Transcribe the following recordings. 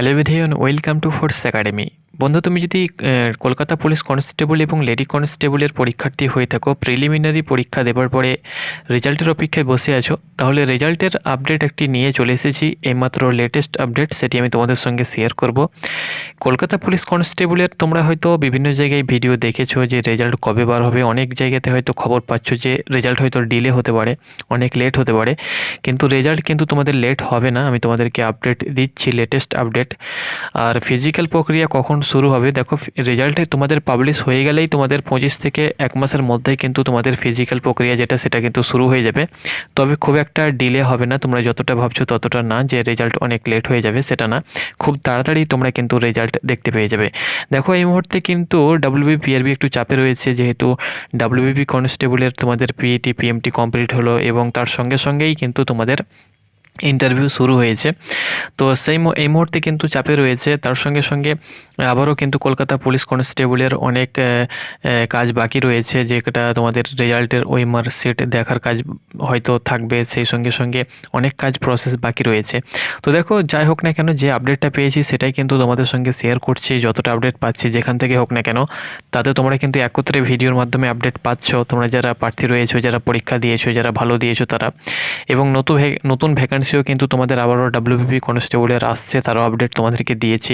Hello everyone, welcome to force academy. বন্ধু, তুমি যদি কলকাতা পুলিশ কনস্টেবল এবং লেডি কনস্টেবলের পরীক্ষার্থী হয়ে থাকো, প্রিলিমিনারি পরীক্ষা দেওয়ার পরে রেজাল্টের অপেক্ষায় বসে আছো, তাহলে রেজাল্টের আপডেট একটি নিয়ে চলে এসেছি। এইমাত্র লেটেস্ট আপডেট, সেটি আমি তোমাদের সঙ্গে শেয়ার করব। কলকাতা পুলিশ কনস্টেবলের তোমরা হয়তো বিভিন্ন জায়গায় ভিডিও দেখেছো যে রেজাল্ট কবে বার হবে। অনেক জায়গাতে হয়তো খবর পাচ্ছ যে রেজাল্ট হয়তো ডিলে হতে পারে, অনেক লেট হতে পারে, কিন্তু রেজাল্ট কিন্তু তোমাদের লেট হবে না। আমি তোমাদেরকে আপডেট দিচ্ছি, লেটেস্ট আপডেট। আর ফিজিক্যাল প্রক্রিয়া কখন শুরু হবে দেখো, রেজাল্টে তোমাদের পাবলিশ হয়ে গেলেই তোমাদের 25 থেকে 1 মাসের মধ্যেই কিন্তু তোমাদের ফিজিক্যাল প্রক্রিয়া যেটা সেটা কিন্তু শুরু হয়ে যাবে। তবে খুব একটা ডিলে হবে না, তোমরা যতটা ভাবছো ততটা না যে রেজাল্ট অনেক লেট হয়ে যাবে, সেটা না। খুব তাড়াতাড়ি তোমরা কিন্তু রেজাল্ট দেখতে পেয়ে যাবে। দেখো এই মুহূর্তে কিন্তু WBPRB একটু চাপে রয়েছে, যেহেতু WBP কনস্টেবলের তোমাদের পিইটি PMT কমপ্লিট হলো এবং তার সঙ্গে সঙ্গেই কিন্তু তোমাদের ইন্টারভিউ শুরু হয়েছে। তো এই মুহূর্তে কিন্তু চাপে রয়েছে। তার সঙ্গে সঙ্গে আবারও কিন্তু কলকাতা পুলিশ কনস্টেবলের অনেক কাজ বাকি রয়েছে, যেটা তোমাদের রেজাল্টের ওই মার্কশিট দেখার কাজ হয়তো থাকবে, সেই সঙ্গে সঙ্গে অনেক কাজ প্রসেস বাকি রয়েছে। তো দেখো, যাই হোক না কেন, যে আপডেটটা পেয়েছি সেটাই কিন্তু তোমাদের সঙ্গে শেয়ার করছি। যতটা আপডেট পাচ্ছি যেখান থেকে হোক না কেন, তাতে তোমরা কিন্তু একত্রে ভিডিওর মাধ্যমে আপডেট পাচ্ছ। তোমরা যারা প্রার্থী রয়েছো, যারা পরীক্ষা দিয়েছো, যারা ভালো দিয়েছো তারা, এবং নতুন ভ্যাকান্সিও কিন্তু তোমাদের আবারও WBP কনস্টেবলের আসছে, তারও আপডেট তোমাদেরকে দিয়েছি।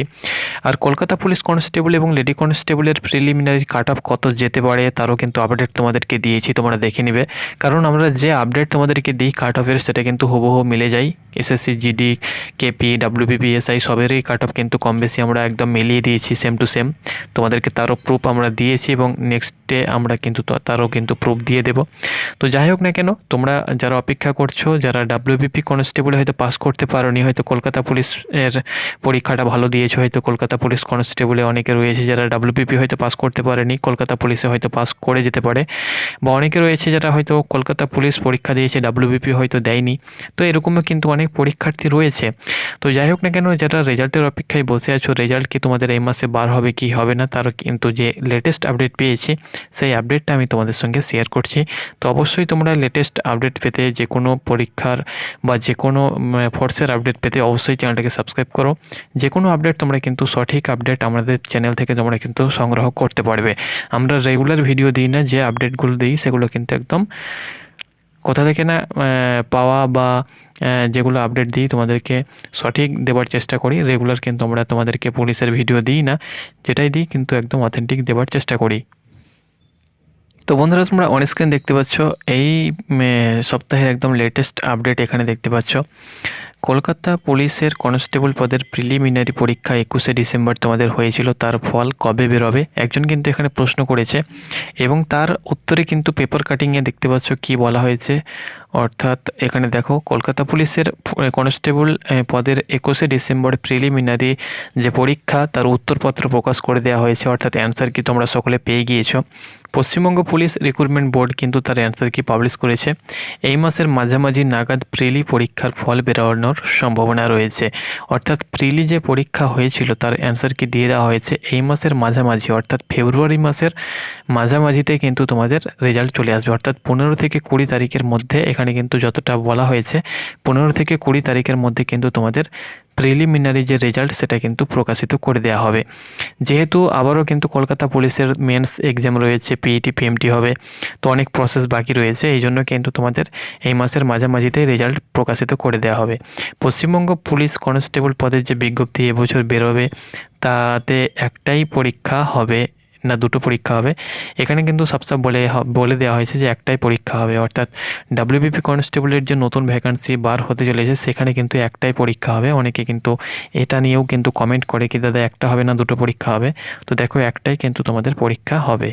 আর কলকাতা পুলিশ কনস্টেবল এবং লেডি কনস্টেবলের প্রিলিমিনারি কাট অফ কত যেতে পারে তারও কিন্তু আপডেট তোমাদেরকে দিয়েছি, তোমরা দেখে নিবে। কারণ আমরা যে আপডেট তোমাদেরকে দিই কাট অফের, সেটা কিন্তু হুবহু মিলে যায়। SSC GD KP WBP SI সবেরই কাট অফ কিন্তু কম বেশি আমরা একদম মিলিয়ে দিয়েছি, সেম টু সেম। তোমাদেরকে তারও প্রুফ আমরা দিয়েছি এবং নেক্সটে আমরা কিন্তু তারও কিন্তু প্রুফ দিয়ে দেব। তো যাই হোক না কেন, তোমরা যারা অপেক্ষা করছো, যারা WBP কনস্টেবলে হয়তো পাস করতে পারোনি, হয়তো কলকাতা পুলিশের পরীক্ষাটা ভালো দিয়েছো, হয়তো কলকাতা পুলিশ কনস্টেবলে অনেকে রয়েছে যারা WBP হয়তো পাস করতে পারেনি, কলকাতা পুলিশে হয়তো পাস করে যেতে পারে, বা অনেকে রয়েছে যারা হয়তো কলকাতা পুলিশ পরীক্ষা দিয়েছে WBP হয়তো দেয়নি। তো এরকমও কিন্তু অনেক পরীক্ষার্থী রয়েছে। তো যাই হোক না কেন, যারা রেজাল্টের অপেক্ষায় বসে আছো, রেজাল্ট কি তোমাদের এই মাসে বার হবে কি হবে না, তার কিন্তু যে লেটেস্ট আপডেট পেয়েছি সেই আপডেটটা আমি তোমাদের সঙ্গে শেয়ার করছি। তো অবশ্যই তোমরা লেটেস্ট আপডেট পেতে, যে কোনো পরীক্ষার বা যে কোনো ফোর্সের আপডেট পেতে অবশ্যই চ্যানেলটাকে সাবস্ক্রাইব করো। যে কোনো আপডেট তোমরা কিন্তু সঠিক আপডেট আমাদের চ্যানেল থেকে তোমরা কিন্তু সংগ্রহ করতে পারবে। আমরা রেগুলার ভিডিও দিই না, যে আপডেটগুলো দিই সেগুলো কিন্তু একদম কোথা থেকে না পাওয়া, বা যেগুলো আপডেট দিই তোমাদেরকে সঠিক দেওয়ার চেষ্টা করি। রেগুলার কিন্তু আমরা তোমাদেরকে পুলিশের ভিডিও দিই না, যেটাই দিই কিন্তু একদম অথেন্টিক দেওয়ার চেষ্টা করি। তো বন্ধুরা, তোমরা অন স্ক্রিন দেখতে পাচ্ছ এই সপ্তাহের একদম লেটেস্ট আপডেট এখানে দেখতে পাচ্ছ। কলকাতা পুলিশের কনস্টেবল পদের প্রিলিমিনারি পরীক্ষা 21শে ডিসেম্বর তোমাদের হয়েছিল, তার ফল কবে বেরোবে একজন কিন্তু এখানে প্রশ্ন করেছে, এবং তার উত্তরে কিন্তু পেপার কাটিংয়ে দেখতে পাচ্ছ কি বলা হয়েছে। অর্থাৎ এখানে দেখো, কলকাতা পুলিশের কনস্টেবল পদের 21শে ডিসেম্বর প্রিলিমিনারি যে পরীক্ষা তার উত্তরপত্র প্রকাশ করে দেওয়া হয়েছে, অর্থাৎ অ্যান্সার কি তোমরা সকলে পেয়ে গিয়েছো। পশ্চিমবঙ্গ পুলিশ রিক্রুটমেন্ট বোর্ড কিন্তু তার অ্যান্সার কি পাবলিশ করেছে। এই মাসের মাঝামাঝি নাগাদ প্রিলি পরীক্ষার ফল বেরোনোর সম্ভাবনা রয়েছে। অর্থাৎ প্রিলি যে পরীক্ষা হয়েছিল তার অ্যান্সার কি দিয়ে দেওয়া হয়েছে এই মাসের মাঝামাঝি, অর্থাৎ ফেব্রুয়ারি মাসের মাঝামাঝিতে কিন্তু তোমাদের রেজাল্ট চলে আসবে। অর্থাৎ 15 থেকে 20 তারিখের মধ্যে, এখানে কিন্তু যতটা বলা হয়েছে 15 থেকে 20 তারিখের মধ্যে কিন্তু তোমাদের প্রিলিমিনারি যে রেজাল্ট সেটা কিন্তু প্রকাশিত করে দেওয়া হবে। যেহেতু আবারও কিন্তু কলকাতা পুলিশের মেন্স এক্সাম রয়েছে, PET PMT হবে, তো অনেক প্রসেস বাকি রয়েছে, এই জন্য কিন্তু তোমাদের এই মাসের মাঝামাঝিতেই রেজাল্ট প্রকাশিত করে দেওয়া হবে। পশ্চিমবঙ্গ পুলিশ কনস্টেবল পদের যে বিজ্ঞপ্তি এবছর বেরোবে, তাতে একটাই পরীক্ষা হবে না দুটো পরীক্ষা হবে। এখানে কিন্তু সবসব বলে দেওয়া হয়েছে যে একটাই পরীক্ষা হবে, অর্থাৎ WBP কনস্টেবলের যে নতুন ভ্যাকান্সি বার হতে চলেছে সেখানে কিন্তু একটাই পরীক্ষা হবে। অনেকে কিন্তু এটা নিয়েও কিন্তু কমেন্ট করে কি দাদা একটা হবে না দুটো পরীক্ষা হবে, তো দেখো একটাই কিন্তু তোমাদের পরীক্ষা হবে।